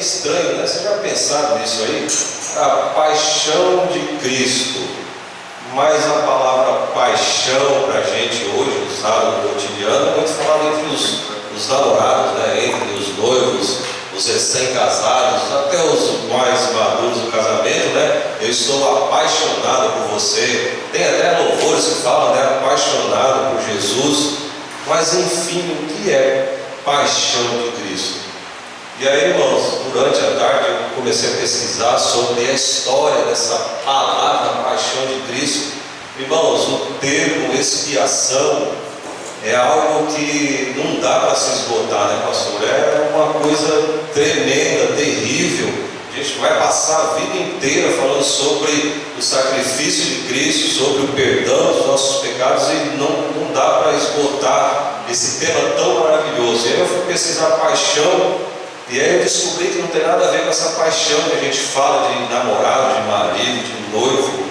estranho, né? Você já pensaram nisso aí? A paixão de Cristo. Mas a palavra paixão para a gente hoje, usada no cotidiano, é muito falada entre os namorados, né? Entre os noivos, os recém-casados, até os mais maduros do casamento, né? Eu estou apaixonado por você. Tem até louvores que falam, né? Apaixonado por Jesus. Mas enfim, o que é paixão de Cristo? E aí, irmãos, durante a tarde eu comecei a pesquisar sobre a história dessa palavra paixão de Cristo. Irmãos, o termo expiação é algo que não dá para se esgotar, né, pastor? É uma coisa tremenda, terrível. A gente vai passar a vida inteira falando sobre o sacrifício de Cristo, sobre o perdão dos nossos pecados, e não dá para esgotar esse tema tão maravilhoso. E aí eu fui pesquisar paixão, e aí eu descobri que não tem nada a ver com essa paixão que a gente fala de namorado, de marido, de noivo.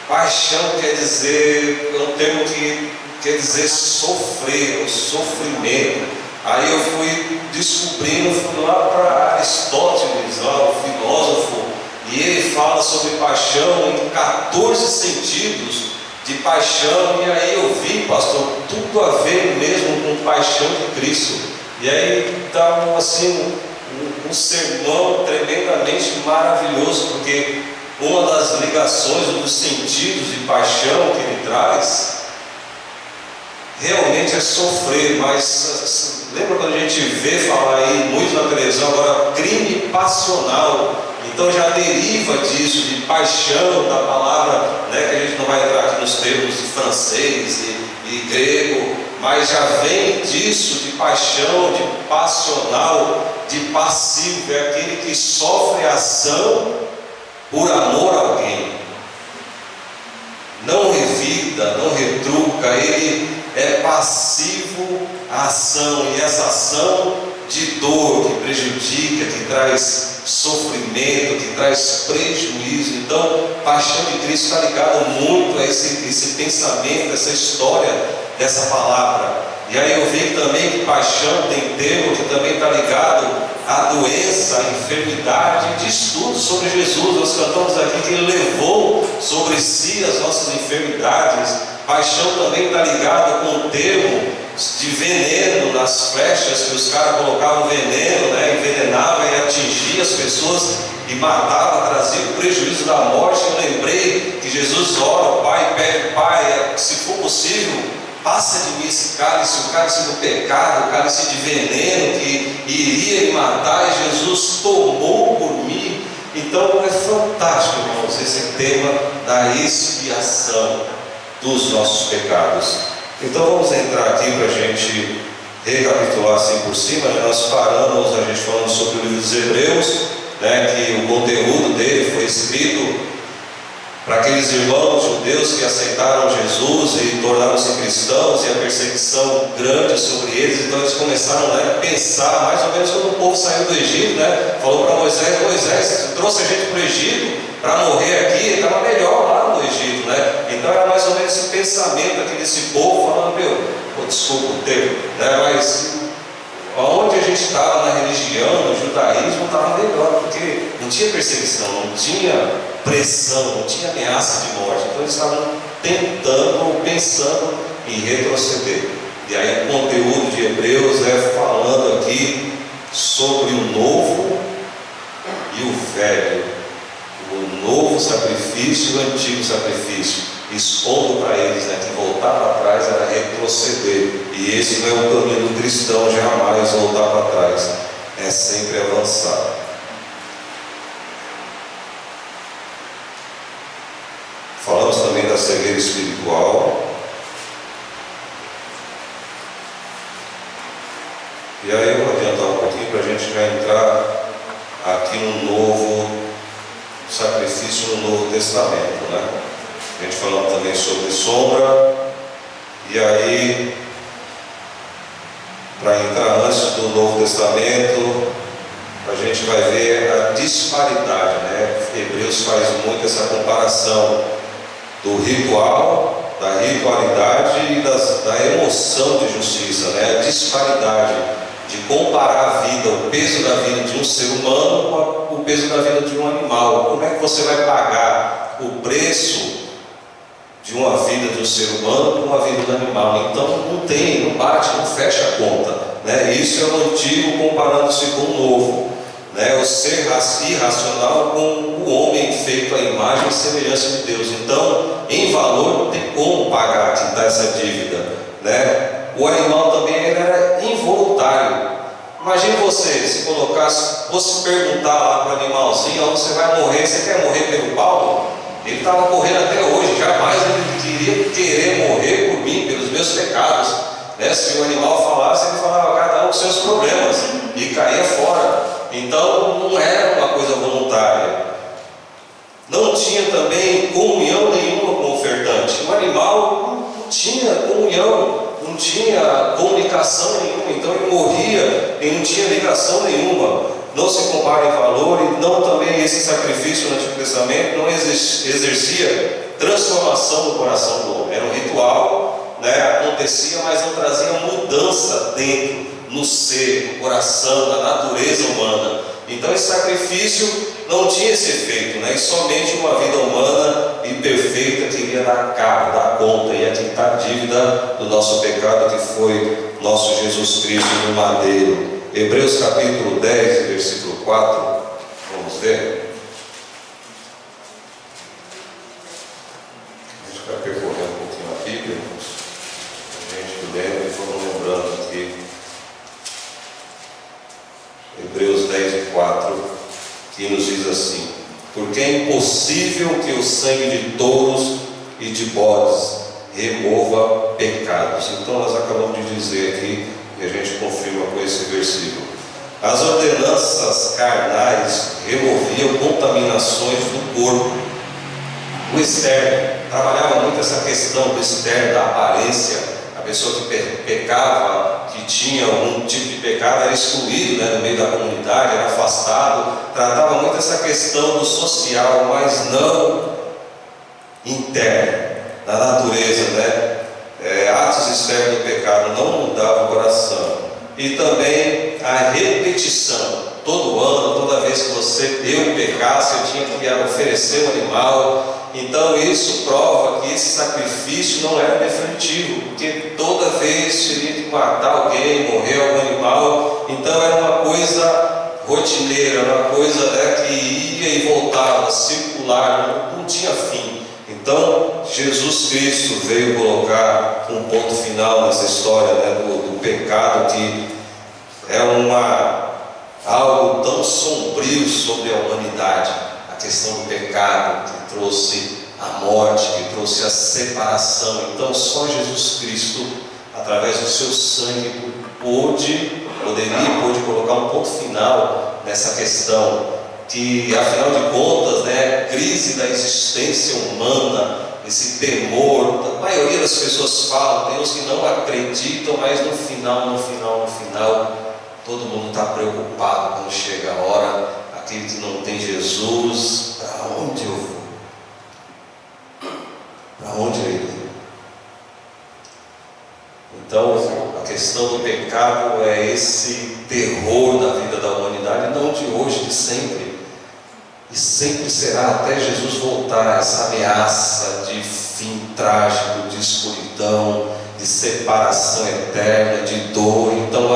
Paixão quer dizer, é um termo que quer dizer sofrer, o sofrimento. Aí eu fui descobrindo, fui lá para Aristóteles, lá, o filósofo, e ele fala sobre paixão em 14 sentidos de paixão. E aí eu vi, pastor, tudo a ver mesmo com paixão de Cristo. E aí está assim, um sermão tremendamente maravilhoso, porque uma das ligações, um dos sentidos de paixão que ele traz, realmente é sofrer. Mas lembra quando a gente vê falar aí muito na televisão agora, crime passional? Então já deriva disso, de paixão, da palavra, né, que a gente não vai entrar aqui nos termos de francês e grego, mas já vem disso, de paixão, de passional, de passivo. É aquele que sofre ação por amor a alguém, não revida, não retruca, ele é passivo à ação, e essa ação de dor que prejudica, que traz sofrimento, que traz prejuízo. Então, paixão de Cristo está ligado muito a esse pensamento, essa história dessa palavra. E aí eu vi também que paixão tem termo que também está ligado à doença, à enfermidade, de estudo sobre Jesus. Nós cantamos aqui que Ele levou sobre si as nossas enfermidades. Paixão também está ligado com o termo de veneno nas flechas, que os caras colocavam veneno, né? Envenenava e atingia as pessoas e matava, trazia o prejuízo da morte. Eu lembrei que Jesus ora ao Pai, pede: Pai, se for possível, passa de mim esse cálice, o cálice do pecado, o cálice de veneno que iria me matar, e Jesus tomou por mim. Então é fantástico, irmãos, esse tema da expiação dos nossos pecados. Então vamos entrar aqui para a gente recapitular assim por cima. Nós paramos a gente falando sobre o livro dos Hebreus, né, que o conteúdo dele foi escrito para aqueles irmãos judeus que aceitaram Jesus e tornaram-se cristãos, e a perseguição grande sobre eles. Então eles começaram, né, a pensar, mais ou menos quando o povo saiu do Egito, né, falou para Moisés: Moisés, você trouxe a gente para o Egito para morrer aqui, estava melhor lá no Egito, né? Então era mais ou menos esse pensamento aqui desse povo, falando: desculpa o termo, né, mas onde a gente estava na religião, no judaísmo, estava melhor, porque não tinha perseguição, não tinha pressão, não tinha ameaça de morte. Então eles estavam tentando, pensando em retroceder. E aí o conteúdo de Hebreus é falando aqui sobre o novo e o velho, o novo sacrifício e o antigo sacrifício, expondo para eles, né, que voltar para trás era retroceder. E esse não é o caminho do cristão, jamais voltar para trás, é sempre avançar. Falamos também da cegueira espiritual. E aí eu vou adiantar um pouquinho para a gente já entrar aqui no novo sacrifício, no Novo Testamento, né? A gente falou também sobre sombra. E aí, para entrar antes do Novo Testamento, a gente vai ver a disparidade, né? Hebreus faz muito essa comparação do ritual, da ritualidade e da emoção de justiça, né? A disparidade de comparar a vida, o peso da vida de um ser humano com o peso da vida de um animal. Como é que você vai pagar o preço de uma vida de um ser humano com uma vida do animal? Então não bate, não fecha a conta, né? Isso é o antigo comparando-se com o novo, né? O ser irracional com o homem feito à imagem e semelhança de Deus. Então, em valor, não tem como pagar, quitar essa dívida, né? O animal também ele era involuntário. Imagine você, se colocasse, fosse perguntar lá para o animalzinho: onde você vai morrer? Você quer morrer pelo Paulo? Ele estava correndo até hoje, jamais ele querer morrer por mim, pelos meus pecados, né? Se o animal falasse, ele falava cada um com seus problemas e caía fora. Então não era uma coisa voluntária. Não tinha também comunhão nenhuma com o ofertante. O animal não tinha comunhão, não tinha comunicação nenhuma, então ele morria e não tinha ligação nenhuma. Não se compara em valor, e não também esse sacrifício no Antigo Testamento não exercia transformação no coração do homem. Era um ritual, né? Acontecia, mas não trazia mudança dentro, no ser, no coração, na natureza humana. Então esse sacrifício não tinha esse efeito, né? E somente uma vida humana e perfeita queria dar conta e quitar a dívida do nosso pecado, que foi nosso Jesus Cristo no madeiro. Hebreus capítulo 10, versículo 4, vamos ver. A gente vai percorrer um pouquinho a Bíblia, a gente lembra e vamos lembrando aqui. Hebreus 10, 4, que nos diz assim: porque é impossível que o sangue de touros e de bodes remova pecados. Então nós acabamos de dizer aqui, e a gente confirma com esse versículo: as ordenanças carnais removiam contaminações do corpo. O externo, trabalhava muito essa questão do externo, da aparência. A pessoa que pecava, que tinha algum tipo de pecado, era excluído, né, no meio da comunidade, era afastado. Tratava muito essa questão do social, mas não interno, da natureza, né? Atos externos do pecado não mudavam o coração. E também a repetição, todo ano, toda vez que eu pecasse, eu tinha que oferecer um animal. Então isso prova que esse sacrifício não era definitivo, porque toda vez teria que matar alguém, morrer algum animal. Então era uma coisa rotineira, uma coisa que ia e voltava, circular, não tinha fim. Então Jesus Cristo veio colocar um ponto final nessa história, né, do pecado, que é algo tão sombrio sobre a humanidade. A questão do pecado que trouxe a morte, que trouxe a separação. Então só Jesus Cristo, através do seu sangue, pôde colocar um ponto final nessa questão, que afinal de contas, né, a crise da existência humana, esse temor, a maioria das pessoas falam, tem uns que não acreditam, mas no final, todo mundo está preocupado quando chega a hora. Aquele que não tem Jesus, para onde eu vou? Para onde eu irei? Então a questão do pecado é esse terror da vida da humanidade, não de hoje, de sempre. E sempre será até Jesus voltar, essa ameaça de fim trágico, de escuridão, de separação eterna, de dor. Então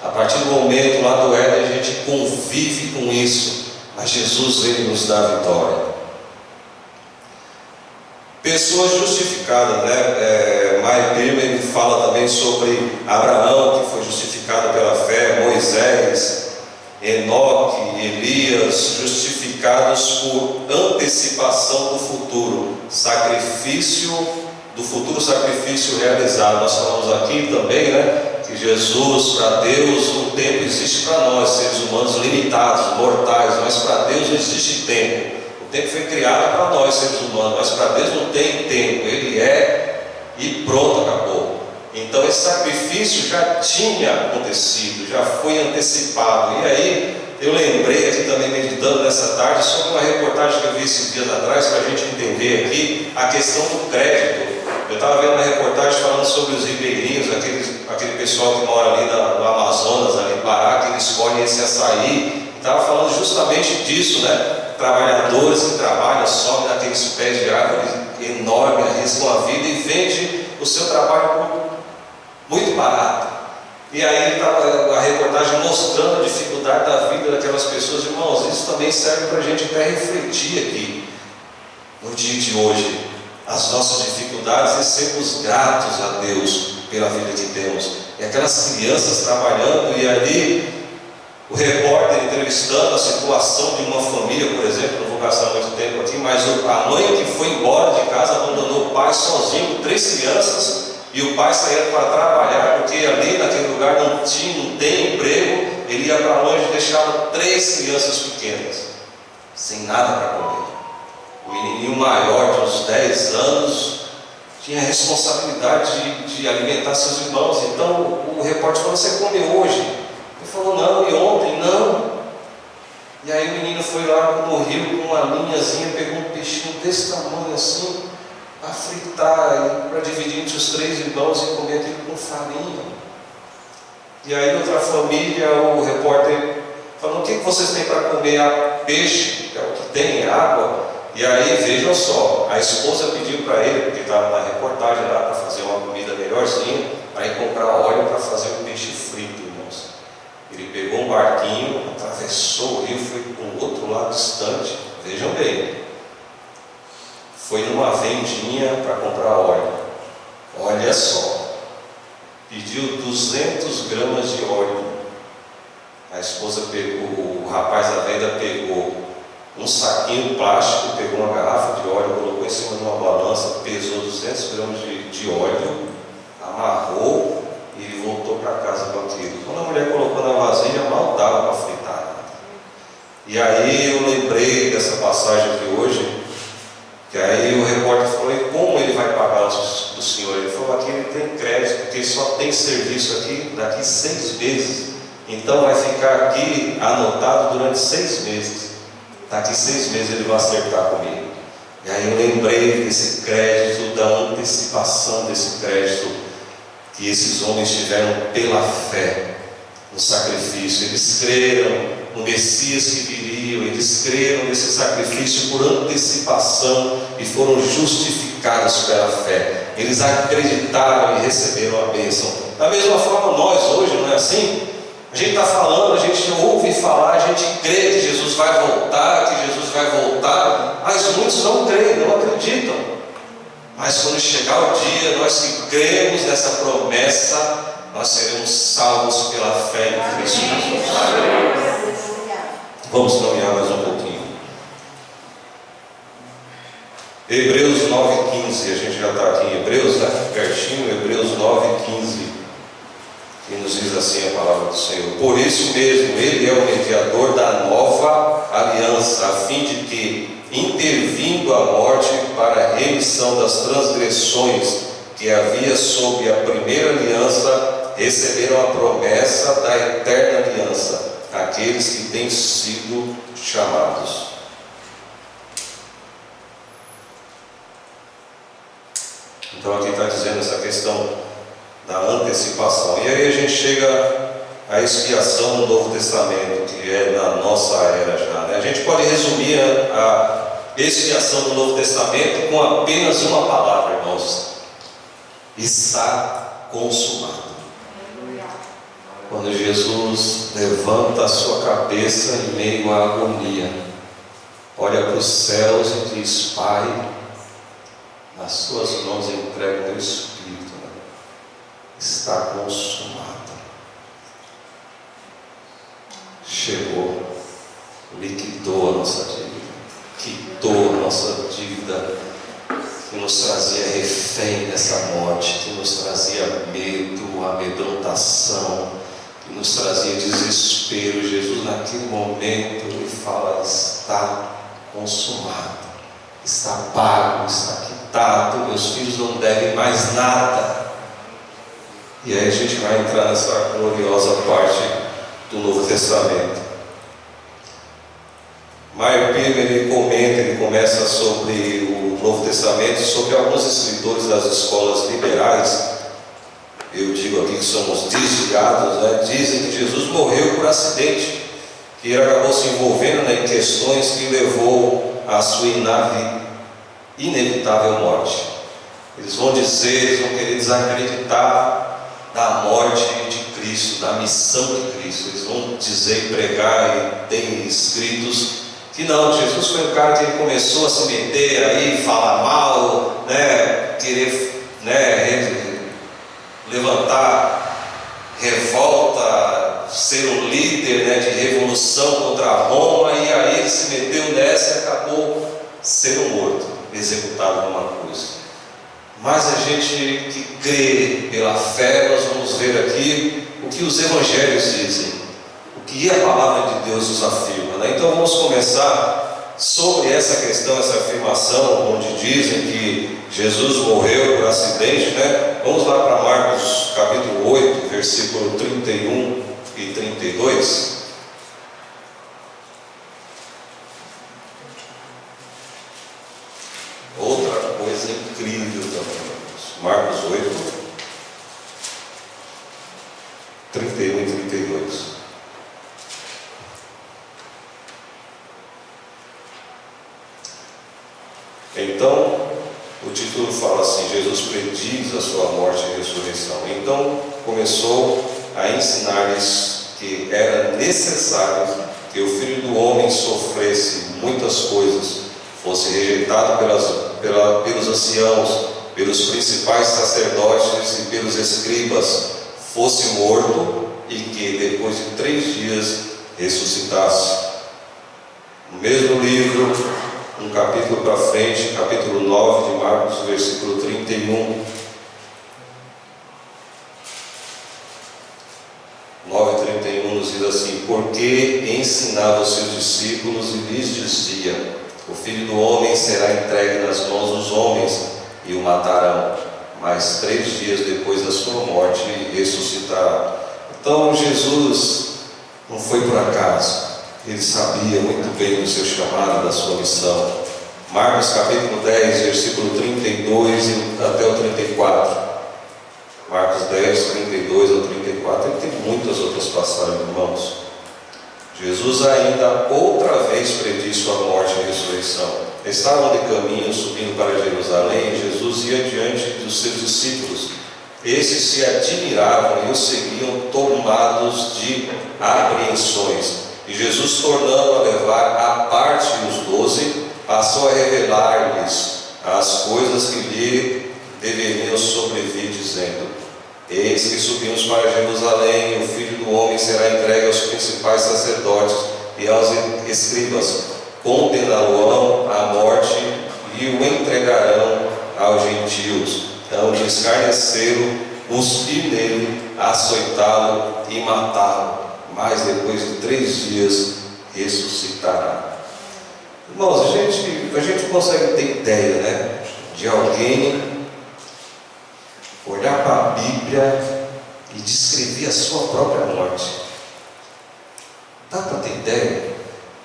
a partir do momento lá do Éden, a gente convive com isso, mas Jesus, ele nos dá a vitória. Pessoas justificadas, né? Mari Pirmer fala também sobre Abraão, que foi justificado pela fé, Moisés, Enoque, Elias, justificados por antecipação do futuro sacrifício realizado. Nós falamos aqui também, né, que Jesus, para Deus, o tempo existe para nós, seres humanos limitados, mortais, mas para Deus não existe tempo. O tempo foi criado para nós, seres humanos, mas para Deus não tem tempo. Ele é e pronto, acabou. Então esse sacrifício já tinha acontecido, já foi antecipado. E aí eu lembrei aqui também, meditando nessa tarde, sobre uma reportagem que eu vi esses dias atrás, para a gente entender aqui a questão do crédito. Eu estava vendo uma reportagem falando sobre os ribeirinhos, aquele pessoal que mora ali no Amazonas, ali em Pará, que eles colhem esse açaí. Estava falando justamente disso, né? Trabalhadores que trabalham, sobem naqueles pés de árvore enorme, arriscam a vida e vendem o seu trabalho muito barato. E aí estava a reportagem mostrando a dificuldade da vida daquelas pessoas. Irmãos, isso também serve para a gente até refletir aqui no dia de hoje as nossas dificuldades e sermos gratos a Deus pela vida que temos. E aquelas crianças trabalhando, e ali o repórter entrevistando a situação de uma família, por exemplo. Não vou gastar muito tempo aqui, mas a mãe que foi embora de casa abandonou o pai sozinho com 3 crianças, e o pai saía para trabalhar, porque ali naquele lugar não tem emprego. Ele ia para longe e deixava 3 crianças pequenas sem nada para comer. O menininho maior de uns 10 anos tinha a responsabilidade de alimentar seus irmãos. Então o repórter falou: você come hoje? Ele falou: não. E ontem? Não. E aí o menino foi lá no rio com uma linhazinha, pegou um peixinho desse tamanho assim, para fritar, para dividir entre os 3 irmãos e comer aquilo com farinha. E aí outra família, o repórter falou: o que vocês têm para comer? Peixe, que é o que tem, água. E aí, vejam só, a esposa pediu para ele, porque estava na reportagem lá, para fazer uma comida melhorzinha, para ir comprar óleo para fazer um peixe frito, irmãos. Ele pegou um barquinho, atravessou o rio, foi para um outro lado distante, vejam bem, foi numa vendinha para comprar óleo. Olha só, pediu 200 gramas de óleo. A esposa pegou, o rapaz da venda pegou um saquinho plástico, pegou uma garrafa de óleo, colocou em cima de uma balança, pesou 200 gramas de óleo, amarrou e ele voltou para casa com aquilo. Quando a mulher colocou na vasilha, mal dava para fritar. E aí eu lembrei dessa passagem de hoje, que aí o repórter falou: e como ele vai pagar do senhor? Ele falou: aqui ele tem crédito, porque só tem serviço aqui daqui 6 meses. Então vai ficar aqui anotado durante 6 meses. Daqui 6 meses ele vai acertar comigo. E aí eu lembrei desse crédito, da antecipação desse crédito que esses homens tiveram pela fé no sacrifício. Eles creram no Messias que viria, eles creram nesse sacrifício por antecipação e foram justificados pela fé. Eles acreditaram e receberam a bênção. Da mesma forma nós hoje, não é assim? A gente está falando, a gente ouve falar, a gente crê que Jesus vai voltar, mas muitos não creem, não acreditam. Mas quando chegar o dia, nós que cremos nessa promessa, nós seremos salvos pela fé em Cristo Jesus. Vamos caminhar mais um pouquinho. Hebreus 9,15, a gente já está aqui em Hebreus, está aqui pertinho, Hebreus 9,15. E nos diz assim a palavra do Senhor: por isso mesmo, Ele é o mediador da nova aliança, a fim de que, intervindo a morte para a remissão das transgressões que havia sob a primeira aliança, receberam a promessa da eterna aliança, aqueles que têm sido chamados. Então aqui está dizendo essa questão da antecipação. E aí a gente chega à expiação no Novo Testamento, que é na nossa era já, né? A gente pode resumir a expiação do Novo Testamento com apenas uma palavra, irmãos: está consumado. Quando Jesus levanta a sua cabeça em meio à agonia, olha para os céus e diz: Pai, nas suas mãos entrego meu Espírito. Está consumado. Chegou, liquidou a nossa dívida, quitou a nossa dívida que nos trazia refém dessa morte, que nos trazia medo, amedrontação, que nos trazia desespero. Jesus, naquele momento, ele fala: está consumado, está pago, está quitado, meus filhos não devem mais nada. E aí a gente vai entrar nessa gloriosa parte do Novo Testamento. Meyer Pilgrim, ele começa sobre o Novo Testamento sobre alguns escritores das escolas liberais. Eu digo aqui que somos desviados, né? Dizem que Jesus morreu por acidente, que ele acabou se envolvendo, né, em questões que levou à sua inevitável morte. Eles vão dizer, eles vão querer desacreditar da morte de Cristo, da missão de Cristo. Eles vão dizer e pregar, e tem escritos que não, Jesus foi um cara que ele começou a se meter aí, falar mal, né, querer, né, levantar revolta, ser um líder, né, de revolução contra Roma, e aí ele se meteu nessa e acabou sendo morto, executado numa cruz. Mas a gente que crê pela fé, nós vamos ver aqui o que os evangelhos dizem, o que a palavra de Deus nos afirma, né? Então vamos começar sobre essa questão, essa afirmação, onde dizem que Jesus morreu por acidente, né? Vamos lá para Marcos capítulo 8, versículo 31 e 32. Outra coisa incrível também, Marcos 8, 31 e 32. Então, o título fala assim: Jesus prediz a sua morte e ressurreição. Então, começou a ensinar-lhes que era necessário que o Filho do Homem sofresse muitas coisas, fosse rejeitado pelos anciãos, pelos principais sacerdotes e pelos escribas, fosse morto e que depois de 3 dias ressuscitasse. No mesmo livro, um capítulo para frente, capítulo 9 de Marcos, versículo 31. 9:31 nos diz assim: porque ensinava aos seus discípulos e lhes dizia: o Filho do Homem será entregue nas mãos dos homens e o matarão, mas 3 dias depois da sua morte ressuscitará. Então Jesus não foi por acaso, ele sabia muito bem do seu chamado, da sua missão. Marcos capítulo 10, versículo 32 até o 34. Marcos 10, 32 ao 34, e tem muitas outras passagens, irmãos. Jesus ainda outra vez prediz sua morte e ressurreição. Estavam de caminho, subindo para Jerusalém, e Jesus ia diante dos seus discípulos. Esses se admiravam e o seguiam, tomados de apreensões. E Jesus, tornando a levar à parte os 12, passou a revelar-lhes as coisas que lhe deveriam sobrevir, dizendo: eis que subimos para Jerusalém, e o Filho do Homem será entregue aos principais sacerdotes e aos escribas, condená-lo à morte e o entregarão aos gentios. Então, de escarnecê-lo, cuspir nele, açoitá-lo e matá-lo, mas depois de 3 dias ressuscitará. Irmãos, a gente consegue ter ideia, né, de alguém olhar para a Bíblia e descrever a sua própria morte. Dá para ter ideia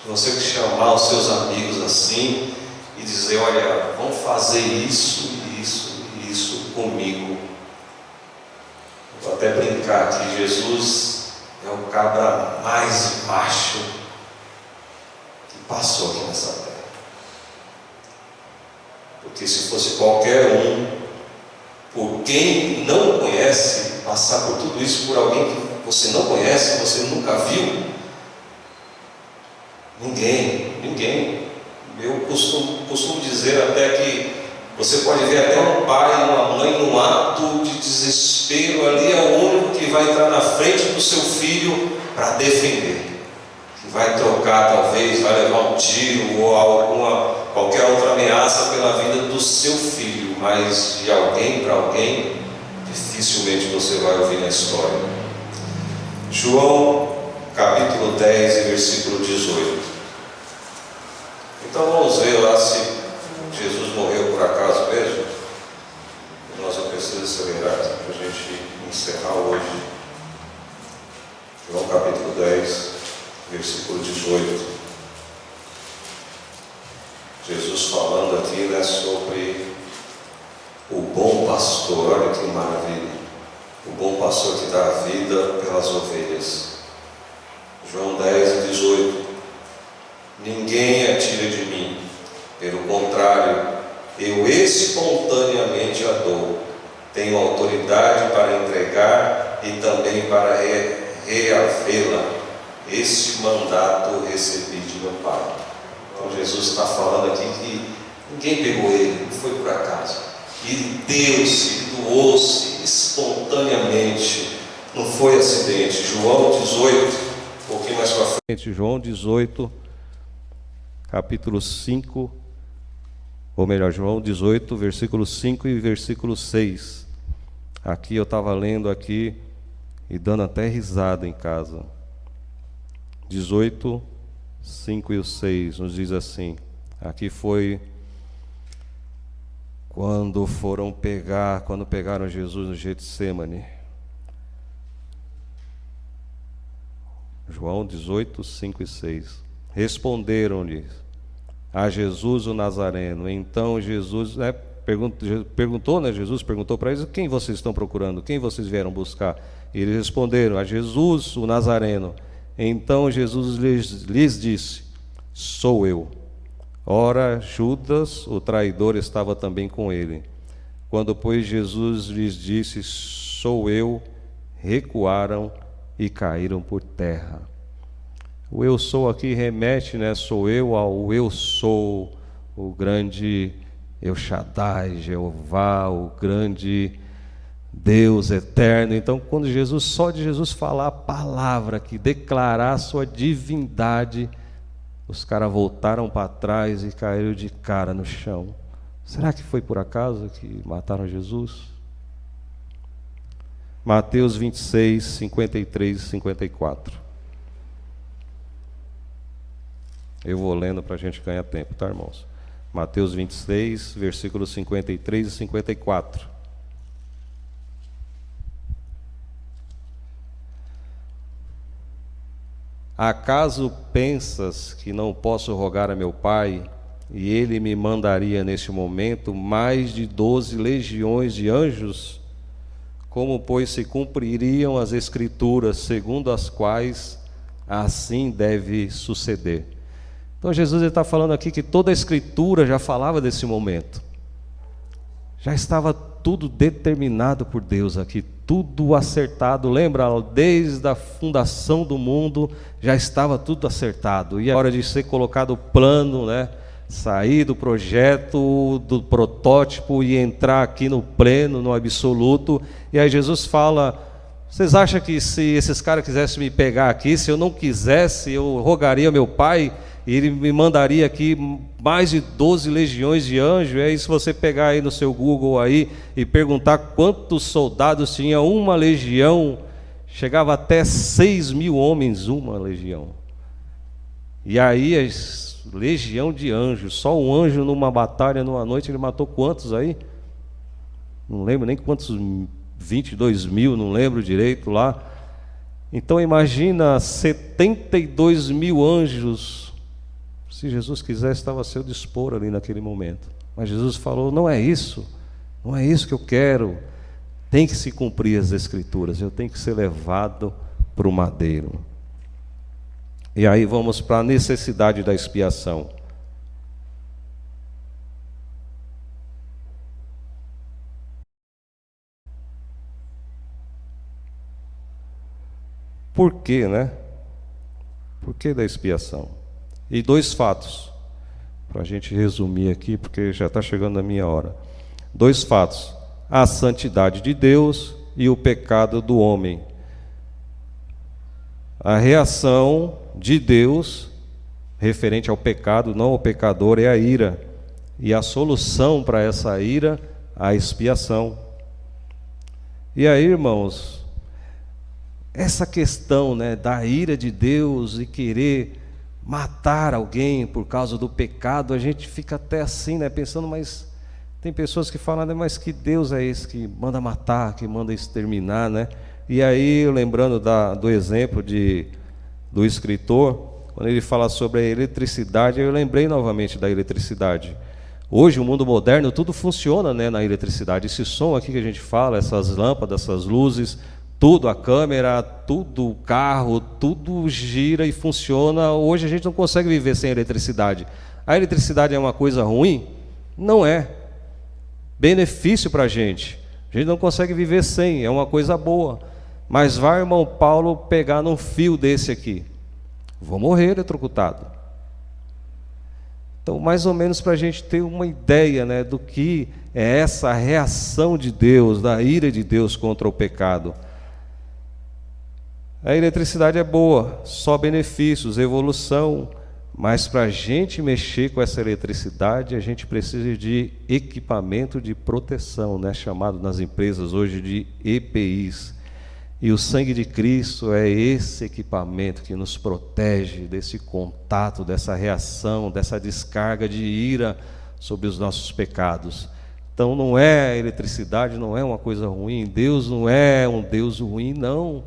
de você chamar os seus amigos assim e dizer: olha, vamos fazer isso, isso e isso comigo. Vou até brincar que Jesus é o cabra mais macho que passou aqui nessa terra. Porque se fosse qualquer um, por quem não conhece, passar por tudo isso por alguém que você não conhece, você nunca viu, ninguém. Eu costumo dizer até que você pode ver até um pai e uma mãe num ato de desespero, ali é o único que vai entrar na frente do seu filho para defender, que vai trocar talvez, vai levar um tiro ou qualquer outra ameaça pela vida do seu filho, mas de alguém para alguém, dificilmente você vai ouvir na história. João capítulo 10 e versículo 18. Então vamos ver lá se Jesus morreu por acaso mesmo. Nós eu preciso acelerar para a gente encerrar hoje. João capítulo 10, versículo 18. Jesus falando aqui, né, sobre o bom pastor. Olha que maravilha. O bom pastor que dá a vida pelas ovelhas. João 10:18. Ninguém a tira de mim, pelo contrário, eu espontaneamente a dou. Tenho autoridade para entregar e também para reavê-la. Este mandato recebi de meu Pai. Então Jesus está falando aqui que ninguém pegou ele, não foi por acaso. Ele deu-se, doou-se espontaneamente, não foi acidente. João 18, um pouquinho mais para frente. João 18, capítulo 5, ou melhor, João 18, versículo 5 e versículo 6. Aqui eu estava lendo aqui e dando até risada em casa. 18, 5 e 6 nos diz assim. Aqui foi quando pegaram Jesus no Getsemane. João 18, 5 e 6. Responderam-lhe a Jesus o Nazareno. Então Jesus perguntou, né? Jesus perguntou para eles: quem vocês estão procurando? Quem vocês vieram buscar? E eles responderam: a Jesus o Nazareno. Então Jesus lhes disse: sou eu. Ora, Judas, o traidor, estava também com ele. Quando, pois, Jesus lhes disse: sou eu, recuaram e caíram por terra. O eu sou aqui remete, né? Sou eu ao eu sou, o grande El Shaddai, Jeová, o grande Deus eterno. Então, quando só de Jesus falar a palavra, que declarar a sua divindade, os caras voltaram para trás e caíram de cara no chão. Será que foi por acaso que mataram Jesus? Mateus 26, 53 e 54. Eu vou lendo para a gente ganhar tempo, tá, irmãos? Mateus 26, versículos 53 e 54. Acaso pensas que não posso rogar a meu Pai, e Ele me mandaria neste momento mais de 12 legiões de anjos? Como, pois, se cumpririam as Escrituras, segundo as quais assim deve suceder? Então Jesus está falando aqui que toda a Escritura já falava desse momento. Já estava tudo determinado por Deus aqui, tudo acertado. Lembra, desde a fundação do mundo já estava tudo acertado. E a hora de ser colocado o plano, né? Sair do projeto, do protótipo e entrar aqui no pleno, no absoluto. E aí Jesus fala: vocês acham que se esses caras quisessem me pegar aqui, se eu não quisesse, eu rogaria ao meu Pai e Ele me mandaria aqui mais de 12 legiões de anjos? E aí, se você pegar aí no seu Google aí e perguntar quantos soldados tinha uma legião, chegava até 6.000 homens uma legião. E aí, legião de anjos, só um anjo numa batalha, numa noite, ele matou quantos aí? Não lembro nem quantos, 22.000, não lembro direito lá. Então imagina 72.000 anjos. Se Jesus quisesse, estava a seu dispor ali naquele momento. Mas Jesus falou: não é isso que eu quero. Tem que se cumprir as Escrituras, eu tenho que ser levado para o madeiro. E aí vamos para a necessidade da expiação. Por quê, né? Por que da expiação? E 2 fatos, para a gente resumir aqui, porque já está chegando a minha hora. 2 fatos: a santidade de Deus e o pecado do homem. A reação de Deus referente ao pecado, não ao pecador, é a ira. E a solução para essa ira, a expiação. E aí, irmãos, essa questão, né, da ira de Deus e querer matar alguém por causa do pecado, a gente fica até assim, né, pensando, mas tem pessoas que falam: mas que Deus é esse que manda matar, que manda exterminar, né? E aí, lembrando do exemplo do escritor, quando ele fala sobre a eletricidade, eu lembrei novamente da eletricidade. Hoje, o mundo moderno, tudo funciona, né, na eletricidade. Esse som aqui que a gente fala, essas lâmpadas, essas luzes, tudo, a câmera, tudo, o carro, tudo gira e funciona. Hoje a gente não consegue viver sem eletricidade. A eletricidade é uma coisa ruim? Não é. Benefício para a gente. A gente não consegue viver sem, é uma coisa boa. Mas vai, irmão Paulo, pegar num fio desse aqui. Vou morrer eletrocutado. Então, mais ou menos para a gente ter uma ideia, né, do que é essa reação de Deus, da ira de Deus contra o pecado. A eletricidade é boa, só benefícios, evolução, mas para a gente mexer com essa eletricidade, a gente precisa de equipamento de proteção, né, chamado nas empresas hoje de EPIs. E o sangue de Cristo é esse equipamento que nos protege desse contato, dessa reação, dessa descarga de ira sobre os nossos pecados. Então não é a eletricidade, não é uma coisa ruim, Deus não é um Deus ruim, não.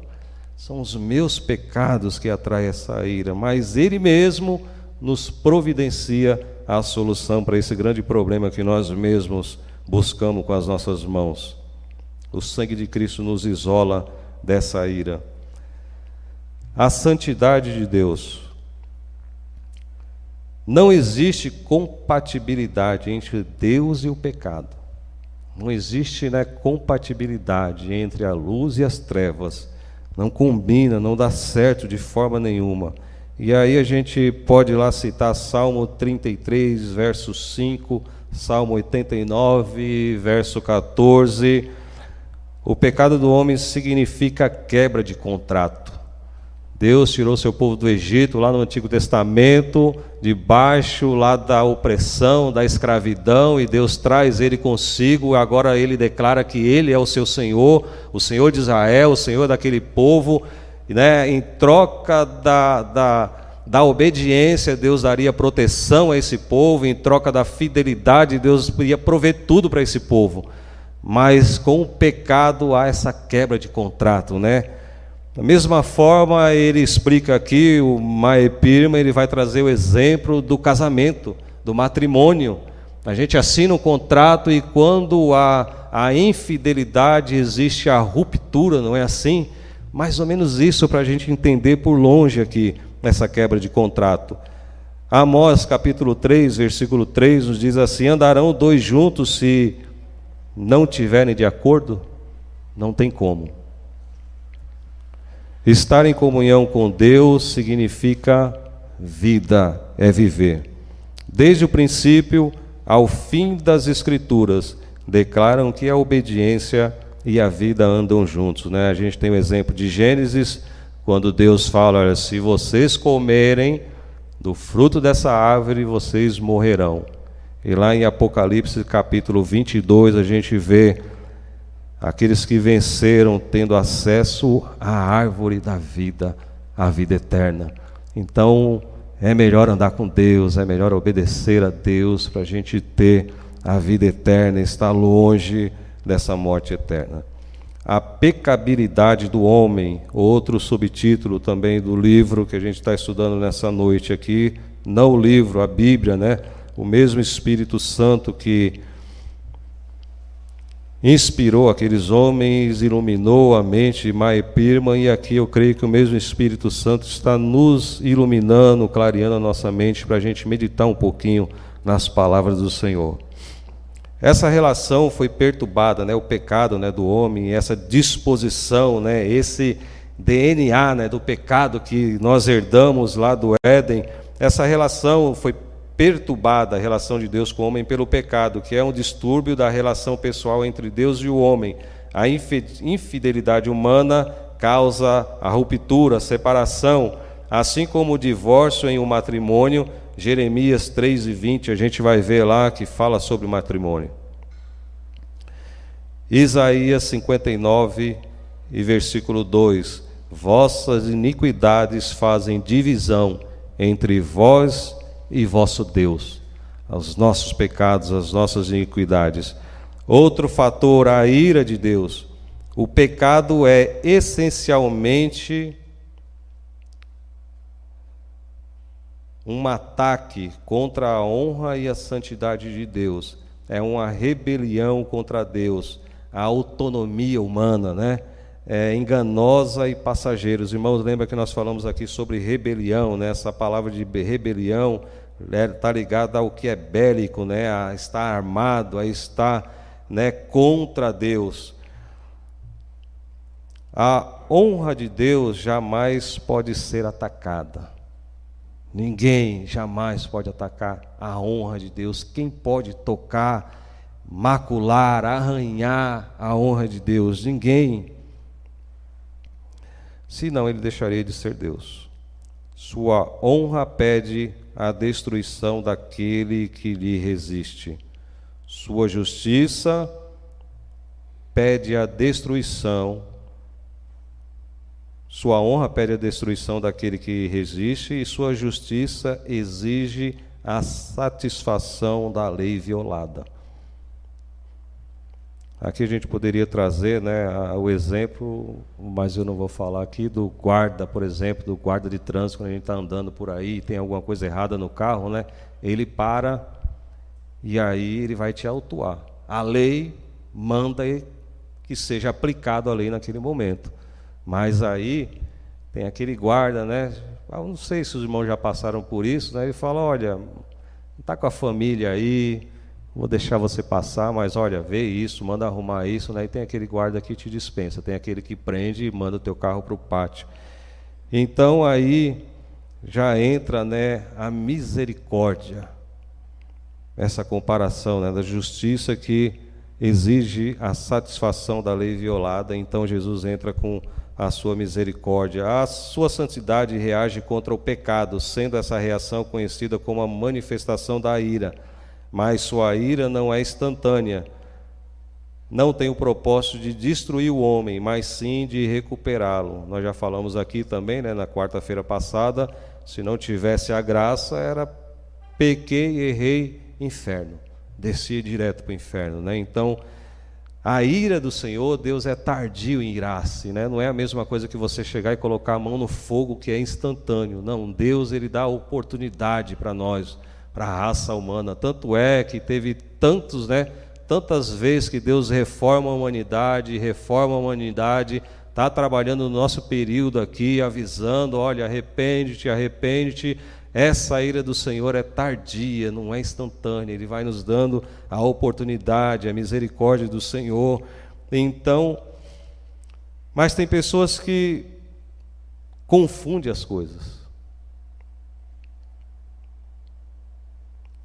São os meus pecados que atraem essa ira, mas Ele mesmo nos providencia a solução para esse grande problema que nós mesmos buscamos com as nossas mãos. O sangue de Cristo nos isola dessa ira. A santidade de Deus. Não existe compatibilidade entre Deus e o pecado. Não existe, né, compatibilidade entre a luz e as trevas. Não combina, não dá certo de forma nenhuma. E aí a gente pode ir lá citar Salmo 33, verso 5, Salmo 89, verso 14. O pecado do homem significa quebra de contrato. Deus tirou seu povo do Egito, lá no Antigo Testamento, debaixo lá da opressão, da escravidão, e Deus traz ele consigo. Agora ele declara que ele é o seu Senhor, o Senhor de Israel, o Senhor daquele povo, né? Em troca da obediência, Deus daria proteção a esse povo, em troca da fidelidade, Deus ia prover tudo para esse povo. Mas com o pecado há essa quebra de contrato, né? Da mesma forma, ele explica aqui, o Maepirma, ele vai trazer o exemplo do casamento, do matrimônio. A gente assina um contrato e quando há a infidelidade, existe a ruptura, não é assim? Mais ou menos isso para a gente entender por longe aqui, nessa quebra de contrato. Amós capítulo 3, versículo 3, nos diz assim: andarão dois juntos se não tiverem de acordo? Não tem como. Estar em comunhão com Deus significa vida, é viver. Desde o princípio ao fim das Escrituras, declaram que a obediência e a vida andam juntos, né? A gente tem o exemplo de Gênesis, quando Deus fala: olha, se vocês comerem do fruto dessa árvore, vocês morrerão. E lá em Apocalipse capítulo 22, a gente vê aqueles que venceram tendo acesso à árvore da vida, à vida eterna. Então, é melhor andar com Deus, é melhor obedecer a Deus para a gente ter a vida eterna, estar longe dessa morte eterna. A pecabilidade do homem, outro subtítulo também do livro que a gente está estudando nessa noite aqui, não o livro, a Bíblia, né? O mesmo Espírito Santo que inspirou aqueles homens, iluminou a mente de Maepirma, e aqui eu creio que o mesmo Espírito Santo está nos iluminando, clareando a nossa mente para a gente meditar um pouquinho nas palavras do Senhor. Essa relação foi perturbada, né, o pecado, né, do homem, essa disposição, né, esse DNA, né, do pecado que nós herdamos lá do Éden, essa relação foi perturbada, a relação de Deus com o homem pelo pecado, que é um distúrbio da relação pessoal entre Deus e o homem. A infidelidade humana causa a ruptura, a separação, assim como o divórcio em um matrimônio. Jeremias 3:20, a gente vai ver lá que fala sobre o matrimônio. Isaías 59 e versículo 2: vossas iniquidades fazem divisão entre vós e vosso Deus, aos nossos pecados, às nossas iniquidades. Outro fator, a ira de Deus. O pecado é essencialmente um ataque contra a honra e a santidade de Deus, é uma rebelião contra Deus, a autonomia humana, né? É enganosa e passageira. Os irmãos lembram que nós falamos aqui sobre rebelião, né? Essa palavra de rebelião está ligada ao que é bélico, né? A estar armado, a estar, né, contra Deus. A honra de Deus jamais pode ser atacada. Ninguém jamais pode atacar a honra de Deus. Quem pode tocar, macular, arranhar a honra de Deus? Ninguém. Senão ele deixaria de ser Deus. Sua honra pede a destruição daquele que lhe resiste. Sua justiça pede a destruição. Sua honra pede a destruição daquele que resiste, e sua justiça exige a satisfação da lei violada. Aqui a gente poderia trazer, né, o exemplo, mas eu não vou falar aqui, do guarda, por exemplo, do guarda de trânsito, quando a gente está andando por aí e tem alguma coisa errada no carro, né, ele para e aí ele vai te autuar. A lei manda que seja aplicado a lei naquele momento. Mas aí tem aquele guarda, né? Eu não sei se os irmãos já passaram por isso, né? Ele fala: olha, está com a família aí, vou deixar você passar, mas olha, vê isso, manda arrumar isso, né? E tem aquele guarda que te dispensa, tem aquele que prende e manda o teu carro para o pátio. Então aí já entra, né, a misericórdia, essa comparação, né, da justiça que exige a satisfação da lei violada. Então Jesus entra com a sua misericórdia. A sua santidade reage contra o pecado, sendo essa reação conhecida como a manifestação da ira. Mas sua ira não é instantânea. Não tem o propósito de destruir o homem, mas sim de recuperá-lo. Nós já falamos aqui também, né, na quarta-feira passada, se não tivesse a graça, era pequei, errei, inferno. Descia direto para o inferno, né? Então, a ira do Senhor, Deus é tardio em irar-se, né? Não é a mesma coisa que você chegar e colocar a mão no fogo, que é instantâneo. Não, Deus, ele dá oportunidade para nós, para a raça humana. Tanto é que teve tantas vezes que Deus reforma a humanidade, está trabalhando no nosso período aqui, avisando: olha, arrepende-te, arrepende-te. Essa ira do Senhor é tardia, não é instantânea. Ele vai nos dando a oportunidade, a misericórdia do Senhor. Então, mas tem pessoas que confundem as coisas.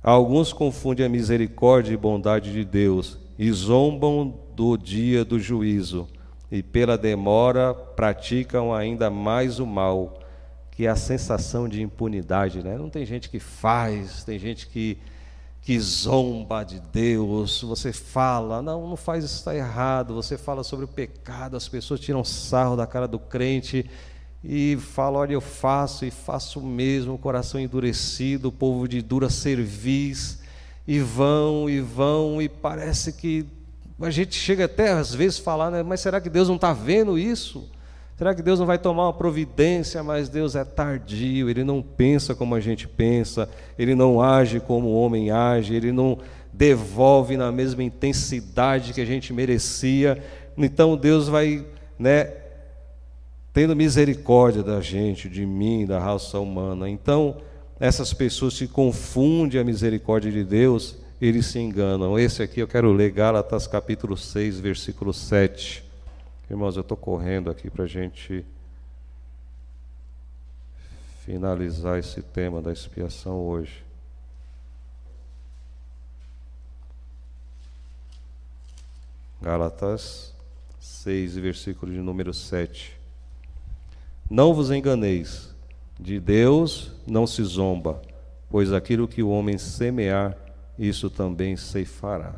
Alguns confundem a misericórdia e bondade de Deus e zombam do dia do juízo, e pela demora praticam ainda mais o mal, que é a sensação de impunidade, né? Não tem gente que faz, tem gente que zomba de Deus. Você fala: não faz isso, está errado. Você fala sobre o pecado, as pessoas tiram sarro da cara do crente e falam: olha, eu faço e faço mesmo, o coração endurecido, o povo de dura cerviz, e vão, e parece que a gente chega até às vezes a falar, né, mas será que Deus não está vendo isso? Será que Deus não vai tomar uma providência? Mas Deus é tardio, Ele não pensa como a gente pensa, Ele não age como o homem age, Ele não devolve na mesma intensidade que a gente merecia. Então Deus vai, né, tendo misericórdia da gente, de mim, da raça humana. Então essas pessoas que confundem a misericórdia de Deus, eles se enganam. Esse aqui eu quero ler, Gálatas capítulo 6, versículo 7. Irmãos, eu estou correndo aqui para a gente finalizar esse tema da expiação hoje. Gálatas 6, versículo de número 7. Não vos enganeis, de Deus não se zomba, pois aquilo que o homem semear, isso também ceifará.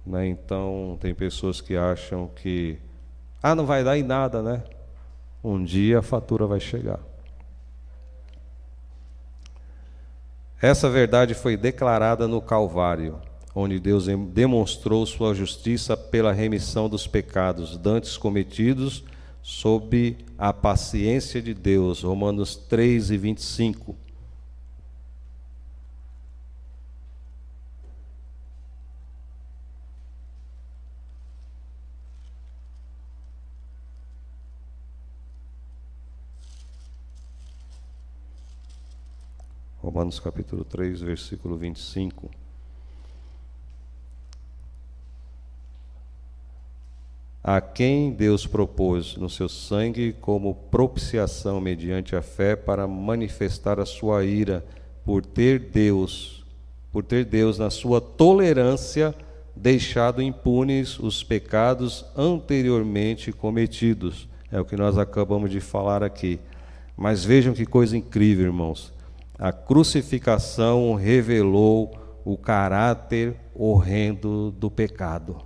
Né? Então, tem pessoas que acham que não vai dar em nada, né? Um dia a fatura vai chegar. Essa verdade foi declarada no Calvário, onde Deus demonstrou sua justiça pela remissão dos pecados dantes cometidos sob a paciência de Deus. Romanos 3 e 25. Romanos capítulo 3, versículo 25. A quem Deus propôs no seu sangue como propiciação mediante a fé para manifestar a sua ira por ter Deus na sua tolerância deixado impunes os pecados anteriormente cometidos. É o que nós acabamos de falar aqui. Mas vejam que coisa incrível, irmãos. A crucificação revelou o caráter horrendo do pecado.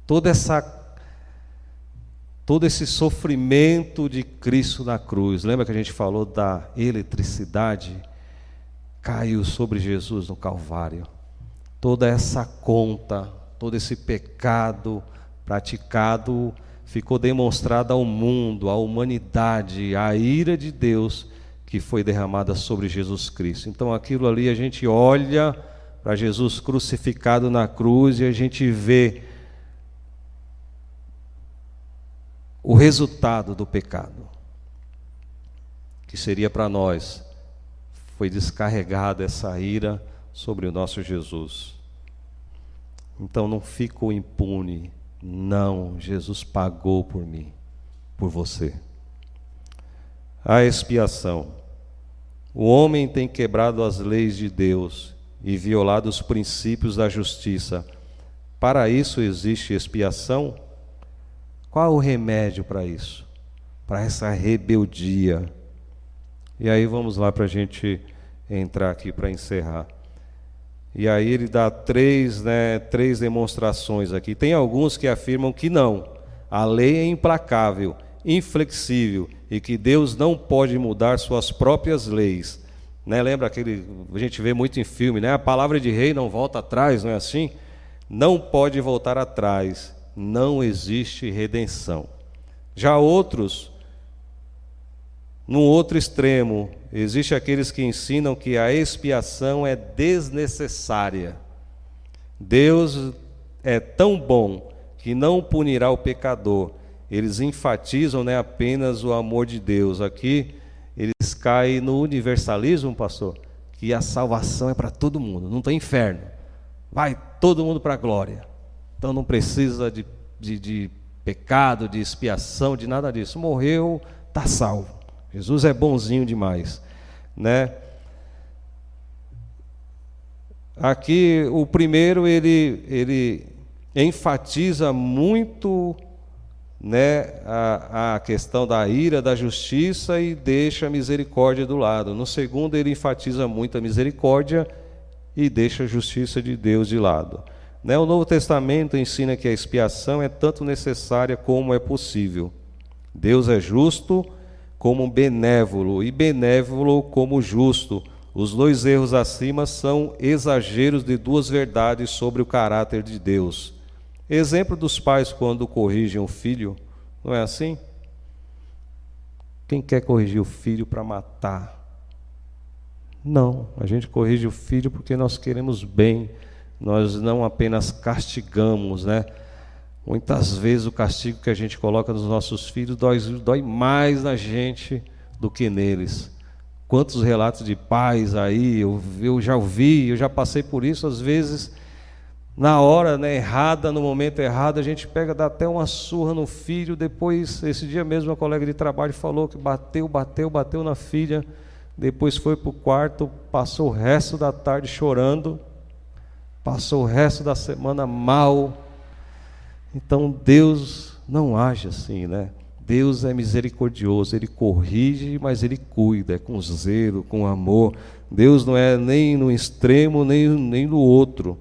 Todo esse sofrimento de Cristo na cruz, lembra que a gente falou da eletricidade? Caiu sobre Jesus no Calvário. Toda essa conta, todo esse pecado praticado, ficou demonstrado ao mundo, à humanidade, a ira de Deus que foi derramada sobre Jesus Cristo. Então aquilo ali a gente olha para Jesus crucificado na cruz e a gente vê o resultado do pecado, que seria para nós, foi descarregada essa ira sobre o nosso Jesus. Então não fico impune, não, Jesus pagou por mim, por você. A expiação. O homem tem quebrado as leis de Deus e violado os princípios da justiça. Para isso existe expiação? Qual é o remédio para isso? Para essa rebeldia. E aí vamos lá para a gente entrar aqui para encerrar. E aí ele dá três demonstrações aqui. Tem alguns que afirmam que não. A lei é implacável, inflexível e que Deus não pode mudar suas próprias leis. Lembra a gente vê muito em filme, a palavra de rei não volta atrás, não é assim? Não pode voltar atrás. Não existe redenção. Já outros, no outro extremo, existe aqueles que ensinam que a expiação é desnecessária. Deus é tão bom que não punirá o pecador. Eles enfatizam apenas o amor de Deus. Aqui eles caem no universalismo, pastor, que a salvação é para todo mundo, não tem inferno. Vai todo mundo para a glória. Então não precisa de pecado, de expiação, de nada disso. Morreu, está salvo. Jesus é bonzinho demais, Aqui o primeiro ele enfatiza muito, a questão da ira, da justiça e deixa a misericórdia do lado. No segundo ele enfatiza muito a misericórdia e deixa a justiça de Deus de lado. O Novo Testamento ensina que a expiação é tanto necessária como é possível. Deus é justo como benévolo e benévolo como justo. Os dois erros acima são exageros de duas verdades sobre o caráter de Deus. Exemplo dos pais quando corrigem o filho, não é assim? Quem quer corrigir o filho para matar? Não, a gente corrige o filho porque nós queremos bem. Nós não apenas castigamos, Muitas vezes o castigo que a gente coloca nos nossos filhos dói mais na gente do que neles. Quantos relatos de pais aí, eu já ouvi, eu já passei por isso, às vezes, na hora errada, no momento errado, a gente dá até uma surra no filho, depois, esse dia mesmo, uma colega de trabalho falou que bateu na filha, depois foi para o quarto, passou o resto da tarde chorando, passou o resto da semana mal. Então Deus não age assim, Deus é misericordioso, Ele corrige, mas Ele cuida, é com zelo, com amor. Deus não é nem no extremo, nem no outro.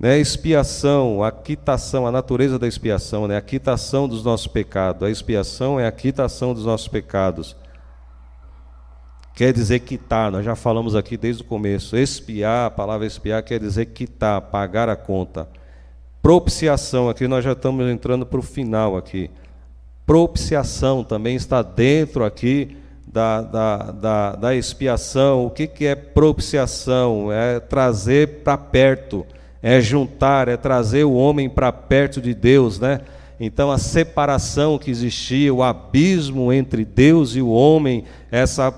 Expiação, a quitação, a natureza da expiação, a quitação dos nossos pecados. A expiação é a quitação dos nossos pecados. Quer dizer quitar, nós já falamos aqui desde o começo. Expiar, a palavra expiar quer dizer quitar, pagar a conta. Propiciação, aqui nós já estamos entrando para o final aqui. Propiciação também está dentro aqui da expiação. O que é propiciação? É trazer para perto, é juntar, é trazer o homem para perto de Deus, Então a separação que existia, o abismo entre Deus e o homem, essa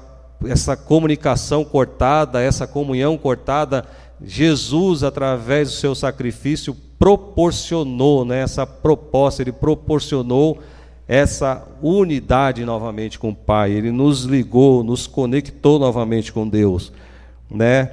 essa comunicação cortada, essa comunhão cortada, Jesus, através do seu sacrifício, proporcionou, né, essa proposta, ele proporcionou essa unidade novamente com o Pai. Ele nos ligou, nos conectou novamente com Deus, né?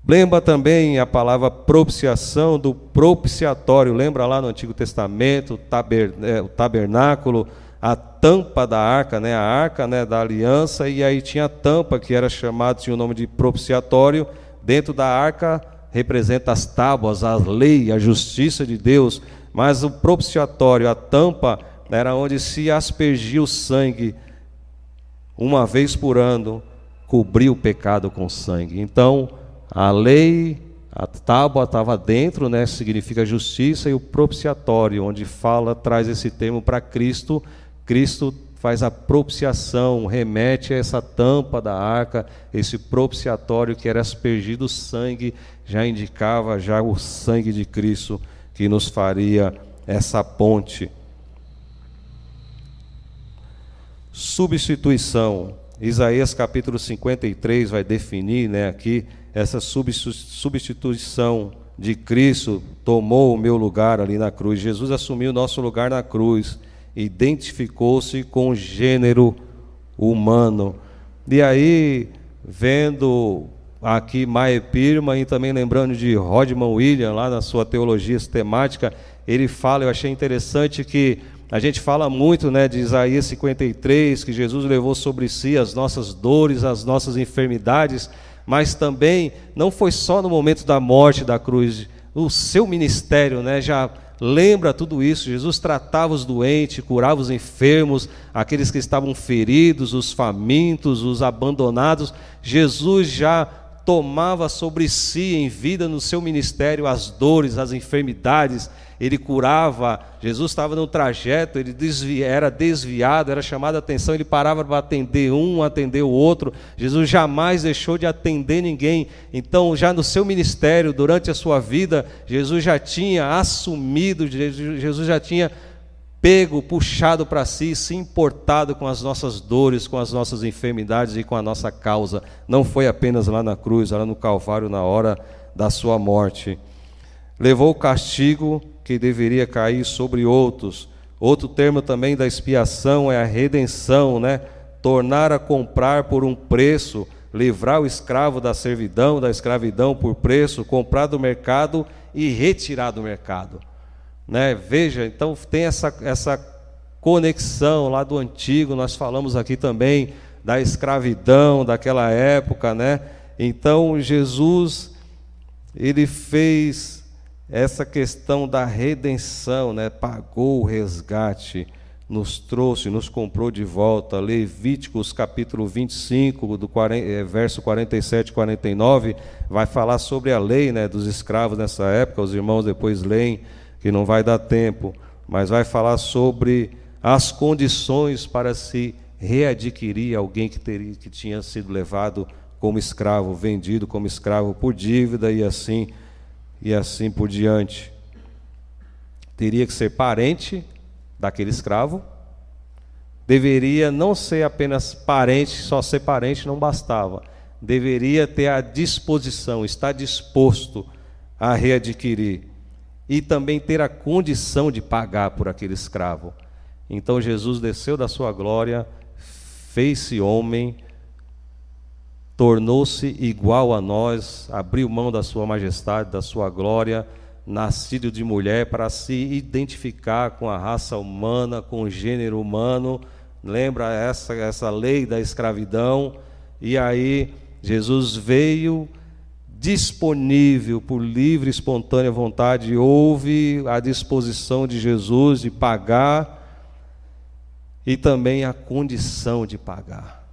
Lembra também a palavra propiciação do propiciatório. Lembra lá no Antigo Testamento, o tabernáculo, a tampa da arca, né? A arca, né, da aliança, e aí tinha a tampa que era chamada, tinha o nome de propiciatório. Dentro da arca representa as tábuas, a lei, a justiça de Deus, mas o propiciatório, a tampa, era onde se aspergia o sangue uma vez por ano, cobria o pecado com sangue. Então, a lei, a tábua estava dentro, né, significa justiça, e o propiciatório, onde traz esse termo para Cristo. Cristo faz a propiciação, remete a essa tampa da arca, esse propiciatório que era aspergido o sangue, já indicava já o sangue de Cristo que nos faria essa ponte. Substituição. Isaías capítulo 53 vai definir, né, aqui essa substituição de Cristo, tomou o meu lugar ali na cruz. Jesus assumiu o nosso lugar na cruz, identificou-se com o gênero humano. E aí, vendo aqui Meyer Pirma e também lembrando de Rodman Williams, lá na sua teologia sistemática, ele fala, eu achei interessante que a gente fala muito, né, de Isaías 53, que Jesus levou sobre si as nossas dores, as nossas enfermidades, mas também não foi só no momento da morte da cruz, o seu ministério, né, já lembra tudo isso. Jesus tratava os doentes, curava os enfermos, aqueles que estavam feridos, os famintos, os abandonados. Jesus já tomava sobre si em vida no seu ministério as dores, as enfermidades. Ele curava. Jesus estava no trajeto, ele era desviado, era chamado a atenção, ele parava para atender um, atender o outro. Jesus jamais deixou de atender ninguém. Então, já no seu ministério, durante a sua vida, Jesus já tinha assumido, Jesus já tinha puxado para si, se importado com as nossas dores, com as nossas enfermidades e com a nossa causa. Não foi apenas lá na cruz, lá no Calvário, na hora da sua morte. Levou o castigo que deveria cair sobre outros. Outro termo também da expiação é a redenção, né? Tornar a comprar por um preço, livrar o escravo da escravidão por preço, comprar do mercado e retirar do mercado, né? Veja, então tem essa conexão lá do antigo. Nós falamos aqui também da escravidão daquela época, né? Então Jesus, ele fez essa questão da redenção, né? Pagou o resgate, nos trouxe, nos comprou de volta. Levíticos capítulo 25, verso 47 e 49, vai falar sobre a lei, né, dos escravos nessa época. Os irmãos depois leem, que não vai dar tempo, mas vai falar sobre as condições para se readquirir alguém que tinha sido levado como escravo, vendido como escravo por dívida e assim por diante. Teria que ser parente daquele escravo, deveria não ser apenas parente, só ser parente não bastava, deveria ter a disposição, estar disposto a readquirir e também ter a condição de pagar por aquele escravo. Então Jesus desceu da sua glória, fez-se homem, tornou-se igual a nós, abriu mão da sua majestade, da sua glória, nascido de mulher, para se identificar com a raça humana, com o gênero humano. Lembra essa lei da escravidão? E aí Jesus veio disponível por livre e espontânea vontade. Houve a disposição de Jesus de pagar e também a condição de pagar.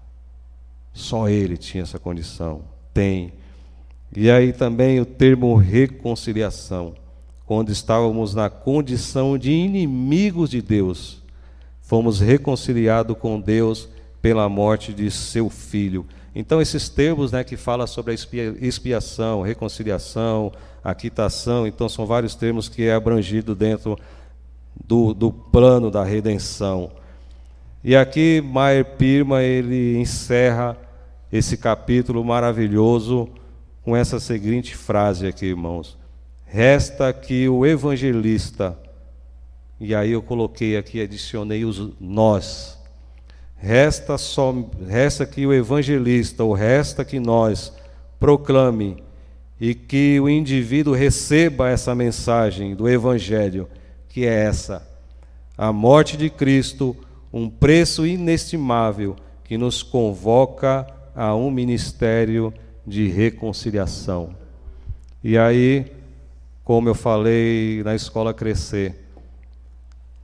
Só ele tinha essa condição, tem. E aí também o termo reconciliação, quando estávamos na condição de inimigos de Deus, fomos reconciliados com Deus pela morte de seu Filho. Então esses termos, né, que falam sobre a expiação, reconciliação, a quitação, então são vários termos que é abrangido dentro do plano da redenção. E aqui Meyer Pirma, ele encerra esse capítulo maravilhoso com essa seguinte frase aqui, irmãos: resta que o evangelista, e aí eu coloquei aqui, adicionei os nós, resta que o evangelista, ou resta que nós proclame e que o indivíduo receba essa mensagem do evangelho, que é essa: a morte de Cristo, um preço inestimável que nos convoca a um ministério de reconciliação. E aí, como eu falei na Escola Crescer,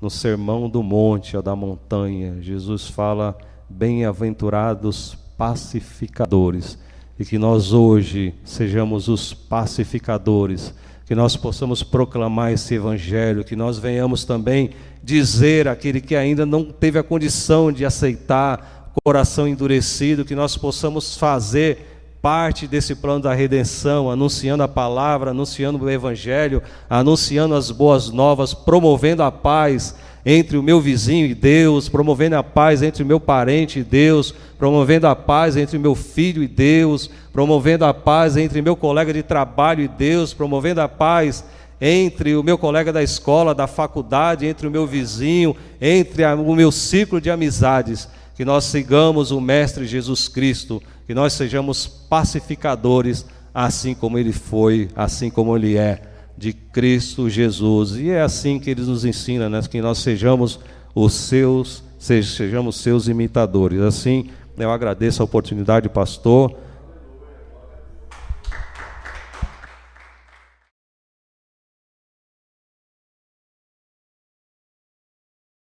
no Sermão do Monte, ou da montanha, Jesus fala: bem-aventurados pacificadores. E que nós hoje sejamos os pacificadores, que nós possamos proclamar esse evangelho, que nós venhamos também dizer àquele que ainda não teve a condição de aceitar, coração endurecido, que nós possamos fazer parte desse plano da redenção, anunciando a palavra, anunciando o evangelho, anunciando as boas novas, promovendo a paz entre o meu vizinho e Deus, promovendo a paz entre o meu parente e Deus, promovendo a paz entre o meu filho e Deus, promovendo a paz entre meu colega de trabalho e Deus, promovendo a paz entre o meu colega da escola, da faculdade, entre o meu vizinho, entre o meu ciclo de amizades. Que nós sigamos o Mestre Jesus Cristo, que nós sejamos pacificadores, assim como Ele foi, assim como Ele é, de Cristo Jesus. E é assim que Ele nos ensina, né? Que nós sejamos sejamos seus imitadores. Assim, eu agradeço a oportunidade, pastor,